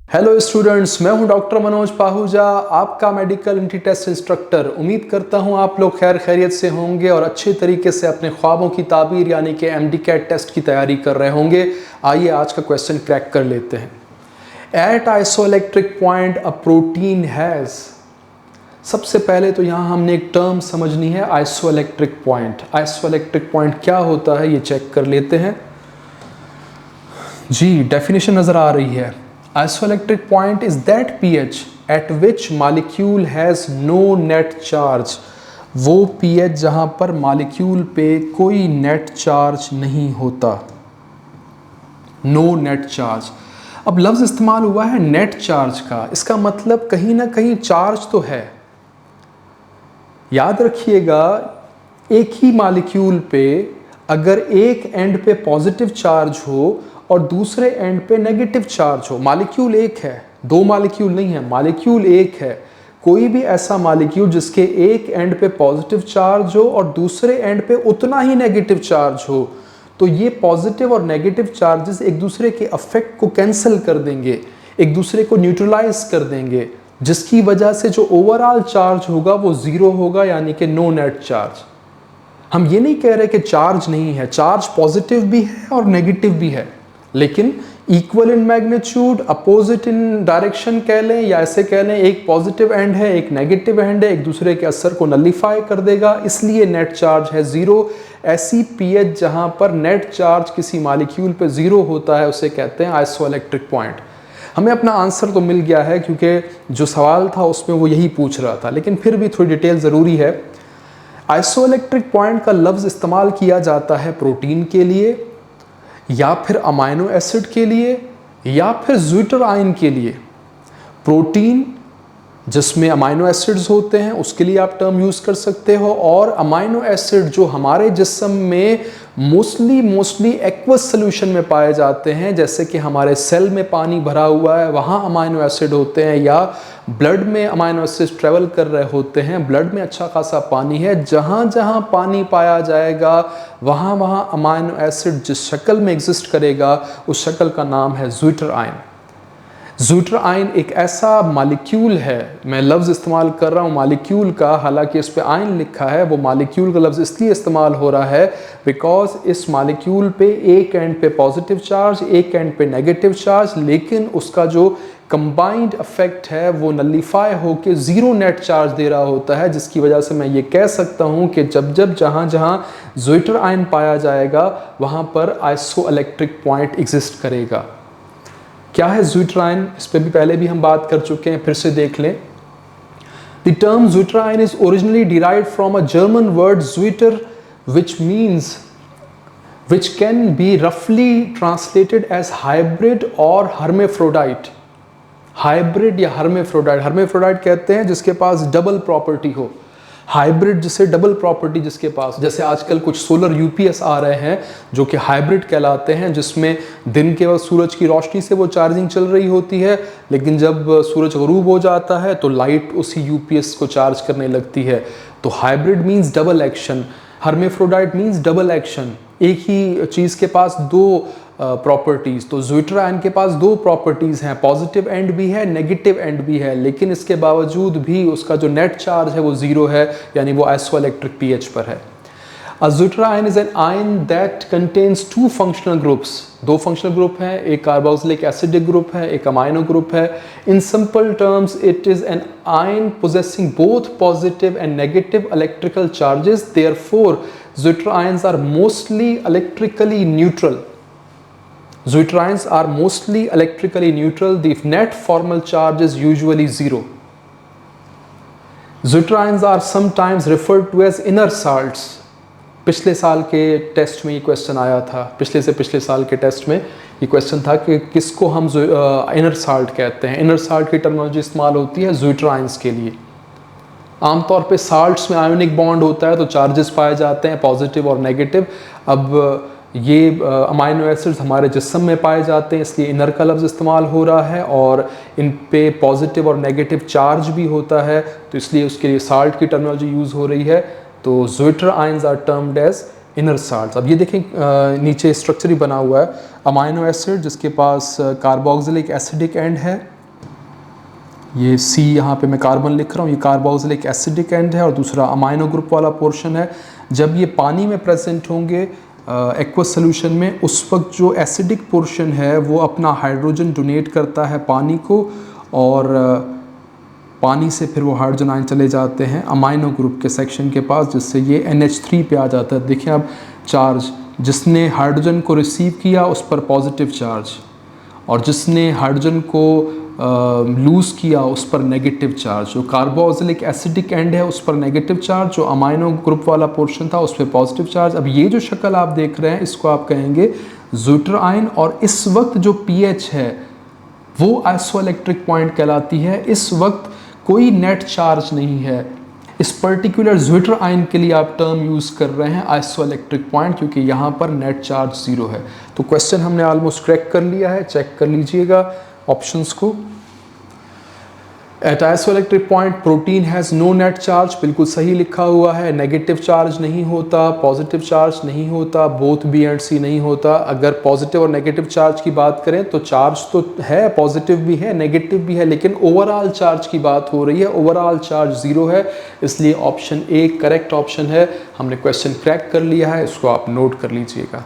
Hello students, मैं हूं doctor Manoj Pahuja, आपका मेडिकल एंट्री टेस्ट इंस्ट्रक्टर। उम्मीद करता हूं आप लोग खैर खैरियत से होंगे और अच्छे तरीके से अपने ख्वाबों की ताबीर यानी कि एमडी कैट टेस्ट की तैयारी कर रहे होंगे। आइए आज का क्वेश्चन क्रैक कर लेते हैं। At isoelectric point a protein has. सबसे पहले तो यहाँ हमने एक टर्म समझनी है, आइसोइलेक्ट्रिक पॉइंट। आइसोइलेक्ट्रिक पॉइंट क्या होता है ये चेक कर लेते हैं। जी, डेफिनेशन नज़र आ रही है। Isoelectric point is that pH at which molecule has no net charge। वो pH जहाँ पर मॉलिक्यूल पे कोई नेट चार्ज नहीं होता, नो नेट चार्ज। अब लफ्ज़ इस्तेमाल हुआ है नेट चार्ज का, इसका मतलब कहीं ना कहीं चार्ज तो है। याद रखिएगा, एक ही मॉलिक्यूल पे अगर एक एंड पे पॉजिटिव चार्ज हो और दूसरे एंड पे नेगेटिव चार्ज हो, मॉलिक्यूल एक है, दो मॉलिक्यूल नहीं है, मॉलिक्यूल एक है। कोई भी ऐसा मॉलिक्यूल जिसके एक एंड पे पॉजिटिव चार्ज हो और दूसरे एंड पे उतना ही नेगेटिव चार्ज हो, तो ये पॉजिटिव और नेगेटिव चार्जेस एक दूसरे के अफेक्ट को कैंसिल कर देंगे, एक दूसरे को न्यूट्रलाइज कर देंगे, जिसकी वजह से जो ओवरऑल चार्ज होगा वो जीरो होगा, यानी कि नो नेट चार्ज। हम ये नहीं कह रहे कि चार्ज नहीं है, चार्ज पॉजिटिव भी है और नेगेटिव भी है, लेकिन equal in magnitude, opposite in direction कह लें या ऐसे कह लें, एक पॉजिटिव एंड है एक नेगेटिव एंड है, एक दूसरे के असर को नलिफाई कर देगा, इसलिए नेट चार्ज है जीरो। ऐसी पीएच जहां पर नेट चार्ज किसी मॉलिक्यूल पे जीरो होता है उसे कहते हैं आइसोइलेक्ट्रिक पॉइंट। हमें अपना आंसर तो मिल गया है क्योंकि जो सवाल था उसमें वो यही पूछ रहा था, लेकिन फिर भी थोड़ी डिटेल ज़रूरी है। आइसोइलेक्ट्रिक पॉइंट का लफ्ज़ इस्तेमाल किया जाता है प्रोटीन के लिए, या फिर अमाइनो एसिड के लिए, या फिर ज़्विटर आयन के लिए। प्रोटीन जिसमें अमाइनो एसिड्स होते हैं उसके लिए आप टर्म यूज़ कर सकते हो, और अमाइनो एसिड जो हमारे जिस्म में मोस्टली एक्वस सोल्यूशन में पाए जाते हैं, जैसे कि हमारे सेल में पानी भरा हुआ है वहाँ अमाइनो एसिड होते हैं, या ब्लड में अमाइनो एसिड ट्रेवल कर रहे होते हैं, ब्लड में अच्छा खासा पानी है, जहाँ जहाँ पानी पाया जाएगा वहाँ वहाँ अमाइनो एसिड जिस शक्ल में एग्जिस्ट करेगा उस शक्ल का नाम है ज़्विटर आयन। ज़्विटर आयन एक ऐसा मॉलिक्यूल है, मैं लफ्ज़ इस्तेमाल कर रहा हूँ मॉलिक्यूल का, हालांकि इस पे आयन लिखा है, वो मॉलिक्यूल का लफ्ज़ इसलिए इस्तेमाल हो रहा है बिकॉज इस मॉलिक्यूल पे एक एंड पे पॉजिटिव चार्ज, एक एंड पे नेगेटिव चार्ज, लेकिन उसका जो कंबाइंड इफेक्ट है वो नलिफाई होकर ज़ीरो नेट चार्ज दे रहा होता है, जिसकी वजह से मैं ये कह सकता हूँ कि जब जहाँ जहाँ ज़्विटर आयन पाया जाएगा वहाँ पर आइसोइलेक्ट्रिक पॉइंट एग्जिस्ट करेगा। क्या है ज़्विटर आयन, इस पर भी पहले भी हम बात कर चुके हैं, फिर से देख लें। The term zwitterion is originally derived from a German word zwitter which can be roughly translated as hybrid or hermaphrodite। Hybrid या हर्मेफ्रोडाइट, हर्मेफ्रोडाइट कहते हैं जिसके पास डबल प्रॉपर्टी हो, हाइब्रिड जिसे डबल प्रॉपर्टी जिसके पास, जैसे आजकल कुछ सोलर यूपीएस आ रहे हैं जो कि हाइब्रिड कहलाते हैं, जिसमें दिन के वक्त सूरज की रोशनी से वो चार्जिंग चल रही होती है, लेकिन जब सूरज गरूब हो जाता है तो लाइट उसी यूपीएस को चार्ज करने लगती है। तो hybrid means double action, hermaphrodite means double action, एक ही चीज़ के पास दो प्रॉपर्टीज़। तो ज़्विटर आयन के पास दो प्रॉपर्टीज़ हैं, पॉजिटिव एंड भी है नेगेटिव एंड भी है, लेकिन इसके बावजूद भी उसका जो नेट चार्ज है वो ज़ीरो है, यानी वो आइसोइलेक्ट्रिक पीएच पर है। A zwitterion is an ion that contains two functional groups. दो फंक्शनल ग्रुप हैं, एक कार्बोक्सिलिक एसिडिक ग्रुप है, एक अमाइनो ग्रुप है। In simple terms it is an ion possessing both positive and negative electrical charges, therefore zwitterions are mostly electrically neutral। Zwitterions are mostly electrically neutral. The net formal charge is usually zero. Zwitterions are sometimes referred to as inner salts। पिछले साल के test में ये question आया था, पिछले से पिछले साल के टेस्ट में ये क्वेश्चन था कि किसको हम इनर साल्ट कहते हैं। इनर साल्ट की टर्मिनोलॉजी इस्तेमाल होती है ज़्विटर आयन्स के लिए। आमतौर पे साल्ट्स में आयोनिक बॉन्ड होता है तो चार्जेस पाए जाते हैं पॉजिटिव और नेगेटिव। अब ये अमाइनो एसिड्स हमारे जिस्म में पाए जाते हैं, इसलिए इनर का लफ्ज़ इस्तेमाल हो रहा है, और इन पे पॉजिटिव और नेगेटिव चार्ज भी होता है, तो इसलिए उसके लिए साल्ट की टर्मिनोलॉजी यूज़ हो रही है। तो zwitterions are termed as inner salts. अब ये देखें नीचे स्ट्रक्चर ही बना हुआ है, अमाइनो एसिड जिसके पास कार्बोक्सिलिक एसिडिक एंड है, ये C यहाँ पे मैं कार्बन लिख रहा हूँ, ये कार्बोक्सिलिक एसिडिक एंड है और दूसरा अमाइनो ग्रुप वाला पोर्शन है। जब ये पानी में प्रेजेंट होंगे एक्वस सोल्यूशन में, उस वक्त जो एसिडिक पोर्शन है वो अपना हाइड्रोजन डोनेट करता है पानी को, और पानी से फिर वो हाइड्रोजन आयन चले जाते हैं अमाइनो ग्रुप के सेक्शन के पास, जिससे ये NH3 पे आ जाता है। देखिए अब चार्ज, जिसने हाइड्रोजन को रिसीव किया उस पर पॉजिटिव चार्ज, और जिसने हाइड्रोजन को लूज़ किया उस पर नेगेटिव चार्ज। जो कार्बोक्सिलिक एसिडिक एंड है उस पर नेगेटिव चार्ज, जो अमाइनो ग्रुप वाला पोर्शन था उस पर पॉजिटिव चार्ज। अब ये जो शक्ल आप देख रहे हैं इसको आप कहेंगे ज़्विटर आयन, और इस वक्त जो pH है वो आइसोइलेक्ट्रिक पॉइंट कहलाती है। इस वक्त कोई नेट चार्ज नहीं है। इस पर्टिकुलर ज़्विटर आयन के लिए आप टर्म यूज़ कर रहे हैं आइसोइलेक्ट्रिक पॉइंट, क्योंकि यहाँ पर नेट चार्ज 0 है। तो क्वेश्चन हमने ऑलमोस्ट क्रैक कर लिया है, चेक कर लीजिएगा ऑप्शंस को। At isoelectric point protein has no net charge, बिल्कुल सही लिखा हुआ है। नेगेटिव चार्ज नहीं होता, पॉजिटिव चार्ज नहीं होता, बोथ B एंड C नहीं होता। अगर पॉजिटिव और नेगेटिव चार्ज की बात करें तो चार्ज तो है, पॉजिटिव भी है नेगेटिव भी है, लेकिन ओवरऑल चार्ज की बात हो रही है। ओवरऑल चार्ज 0 है, इसलिए ऑप्शन A करेक्ट ऑप्शन है। हमने क्वेश्चन क्रैक कर लिया है, इसको आप नोट कर लीजिएगा।